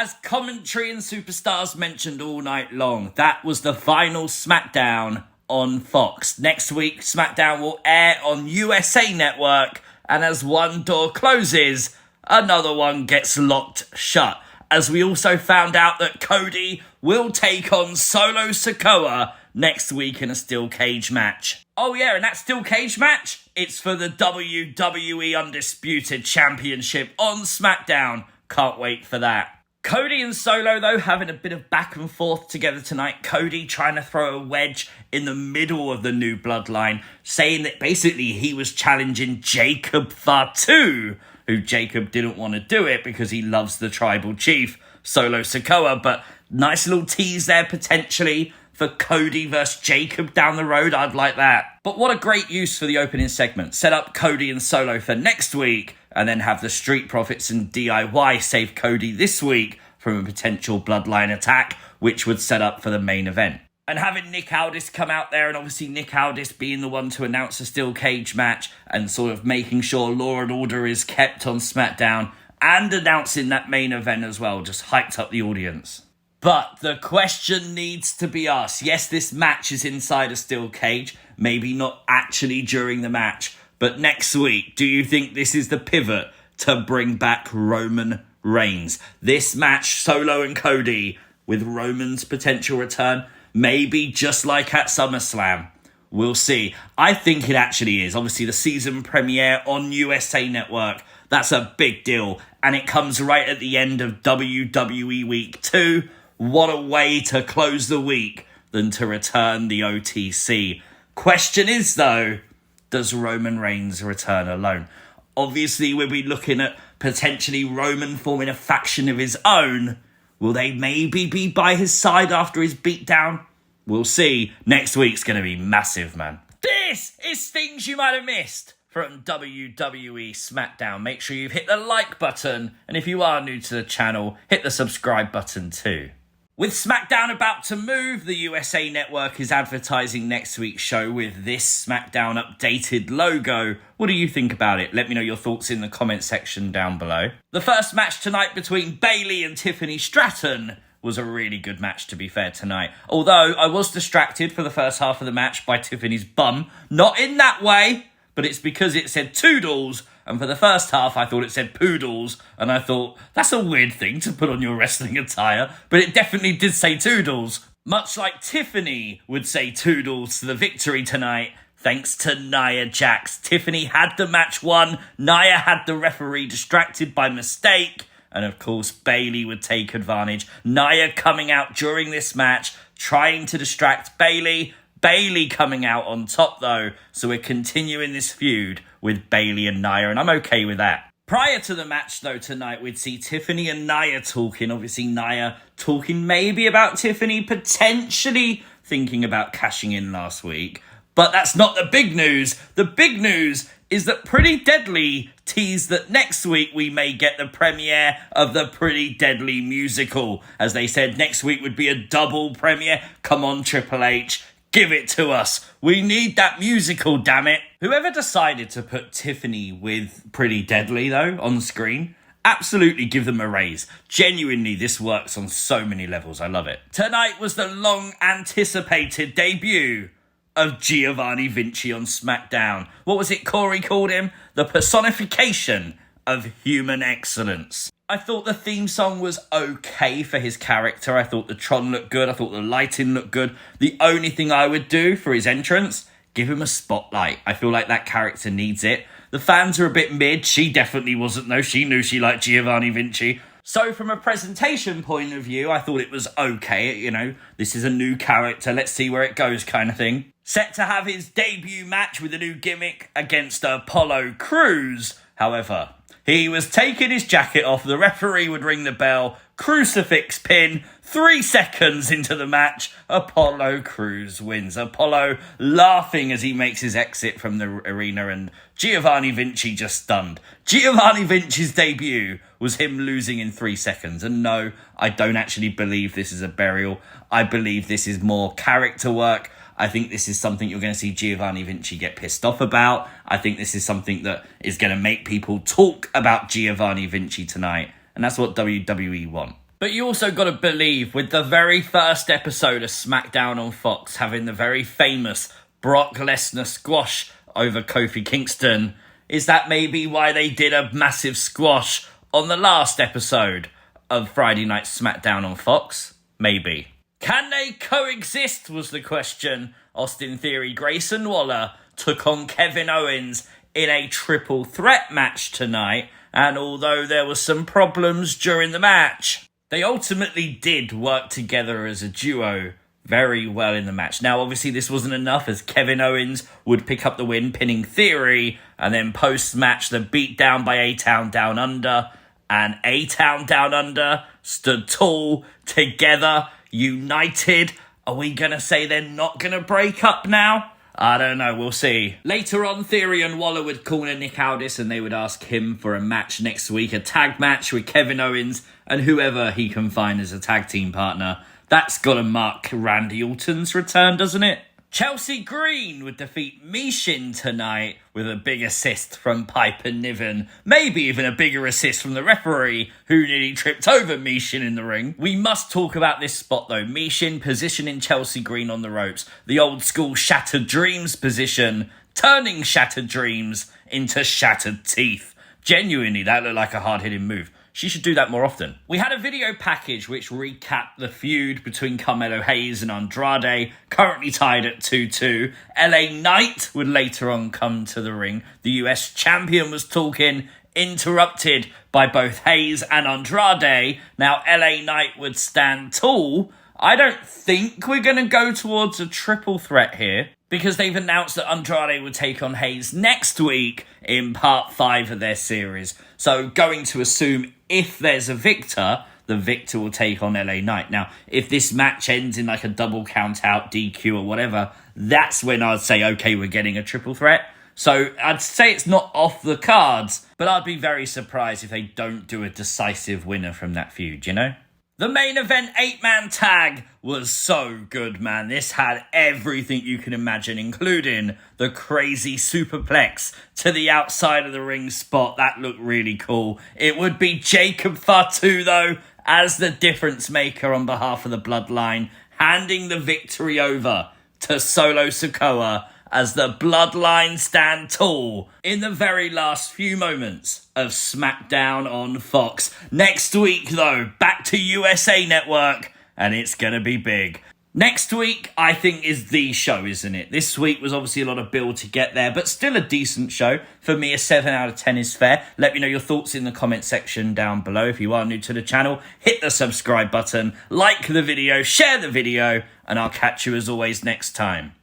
As commentary and superstars mentioned all night long, that was the final Smackdown on Fox. Next week, Smackdown will air on USA Network, and as one door closes, another one gets locked shut. As we also found out that Cody will take on Solo Sikoa next week in a steel cage match. Oh yeah, and that steel cage match, it's for the WWE Undisputed Championship on SmackDown. Can't wait for that. Cody and Solo, though, having a bit of back and forth together tonight. Cody trying to throw a wedge in the middle of the new bloodline, saying that basically he was challenging Jacob Fatu, who Jacob didn't want to do it because he loves the tribal chief, Solo Sikoa. But nice little tease there, potentially, for Cody versus Jacob down the road. I'd like that. But what a great use for the opening segment. Set up Cody and Solo for next week, and then have the Street Profits and DIY save Cody this week from a potential bloodline attack, which would set up for the main event. And having Nick Aldis come out there, and obviously Nick Aldis being the one to announce a steel cage match and sort of making sure Law and Order is kept on SmackDown and announcing that main event as well, just hyped up the audience. But the question needs to be asked. Yes, this match is inside a steel cage, maybe not actually during the match, but next week, do you think this is the pivot to bring back Roman Reigns? This match, Solo and Cody, with Roman's potential return, maybe just like at SummerSlam. We'll see. I think it actually is. Obviously, the season premiere on USA Network, that's a big deal. And it comes right at the end of WWE Week 2. What a way to close the week than to return the OTC. Question is, though, does Roman Reigns return alone? Obviously, we'll be looking at potentially Roman forming a faction of his own. Will they maybe be by his side after his beatdown? We'll see. Next week's going to be massive, man. This is things you might have missed from WWE Smackdown. Make sure you've hit the like button, and if you are new to the channel, hit the subscribe button too. With SmackDown about to move, the USA Network is advertising next week's show with this SmackDown updated logo. What do you think about it? Let me know your thoughts in the comment section down below. The first match tonight between Bayley and Tiffany Stratton was a really good match, to be fair, tonight. Although I was distracted for the first half of the match by Tiffany's bum. Not in that way, but it's because it said Toodles, and for the first half I thought it said Poodles, and I thought, that's a weird thing to put on your wrestling attire, but it definitely did say Toodles. Much like Tiffany would say Toodles to the victory tonight, thanks to Nia Jax. Tiffany had the match won, Nia had the referee distracted by mistake, and of course Bayley would take advantage. Nia coming out during this match, trying to distract Bayley. Bayley coming out on top though, so we're continuing this feud with Bayley and Nia, and I'm okay with that. Prior to the match though tonight, we'd see Tiffany and Nia talking. Obviously Nia talking maybe about Tiffany potentially thinking about cashing in last week. But that's not the big news. The big news is that Pretty Deadly teased that next week we may get the premiere of the Pretty Deadly musical. As they said, next week would be a double premiere. Come on, Triple H. Give it to us. We need that musical, damn it. Whoever decided to put Tiffany with Pretty Deadly, though, on screen, absolutely give them a raise. Genuinely, this works on so many levels. I love it. Tonight was the long-anticipated debut of Giovanni Vinci on SmackDown. What was it Corey called him? The personification of human excellence. I thought the theme song was okay for his character. I thought the Tron looked good. I thought the lighting looked good. The only thing I would do for his entrance, give him a spotlight. I feel like that character needs it. The fans are a bit mid. She definitely wasn't, though. She knew she liked Giovanni Vinci. So from a presentation point of view, I thought it was okay. You know, this is a new character. Let's see where it goes kind of thing. Set to have his debut match with a new gimmick against Apollo Crews. However, he was taking his jacket off, the referee would ring the bell, crucifix pin, 3 seconds into the match, Apollo Crews wins. Apollo laughing as he makes his exit from the arena, and Giovanni Vinci just stunned. Giovanni Vinci's debut was him losing in 3 seconds, and no, I don't actually believe this is a burial. I believe this is more character work. I think this is something you're going to see Giovanni Vinci get pissed off about. I think this is something that is going to make people talk about Giovanni Vinci tonight. And that's what WWE want. But you also got to believe, with the very first episode of SmackDown on Fox having the very famous Brock Lesnar squash over Kofi Kingston, is that maybe why they did a massive squash on the last episode of Friday Night SmackDown on Fox? Maybe. Can they coexist, was the question. Austin Theory Grayson Waller took on Kevin Owens in a triple threat match tonight, and although there were some problems during the match, they ultimately did work together as a duo very well in the match. Now, obviously, this wasn't enough, as Kevin Owens would pick up the win, pinning Theory, and then post-match, the beatdown by A-Town Down Under, and A-Town Down Under stood tall, together, united. Are we going to say they're not going to break up now? I don't know, we'll see. Later on, Theory and Waller would corner Nick Aldis and they would ask him for a match next week, a tag match with Kevin Owens and whoever he can find as a tag team partner. That's got to mark Randy Orton's return, doesn't it? Chelsea Green would defeat Michin tonight with a big assist from Piper Niven. Maybe even a bigger assist from the referee, who nearly tripped over Michin in the ring. We must talk about this spot though. Michin positioning Chelsea Green on the ropes. The old school Shattered Dreams position, turning Shattered Dreams into Shattered Teeth. Genuinely, that looked like a hard-hitting move. She should do that more often. We had a video package which recapped the feud between Carmelo Hayes and Andrade, currently tied at 2-2. LA Knight would later on come to the ring. The US champion was talking, interrupted by both Hayes and Andrade. Now LA Knight would stand tall. I don't think we're going to go towards a triple threat here, because they've announced that Andrade would take on Hayes next week in part 5 of their series. So going to assume if there's a victor, the victor will take on LA Knight. Now, if this match ends in like a double count out, DQ or whatever, that's when I'd say, okay, we're getting a triple threat. So I'd say it's not off the cards, but I'd be very surprised if they don't do a decisive winner from that feud, you know? The main event 8-man tag was so good, man. This had everything you can imagine, including the crazy superplex to the outside of the ring spot. That looked really cool. It would be Jacob Fatu, though, as the difference maker on behalf of the Bloodline, handing the victory over to Solo Sikoa as the Bloodline stand tall in the very last few moments of SmackDown on Fox. Next week, though, back to USA Network, and it's going to be big. Next week, I think, is the show, isn't it? This week was obviously a lot of build to get there, but still a decent show. For me, a 7 out of 10 is fair. Let me know your thoughts in the comment section down below. If you are new to the channel, hit the subscribe button, like the video, share the video, and I'll catch you as always next time.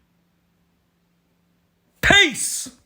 Peace!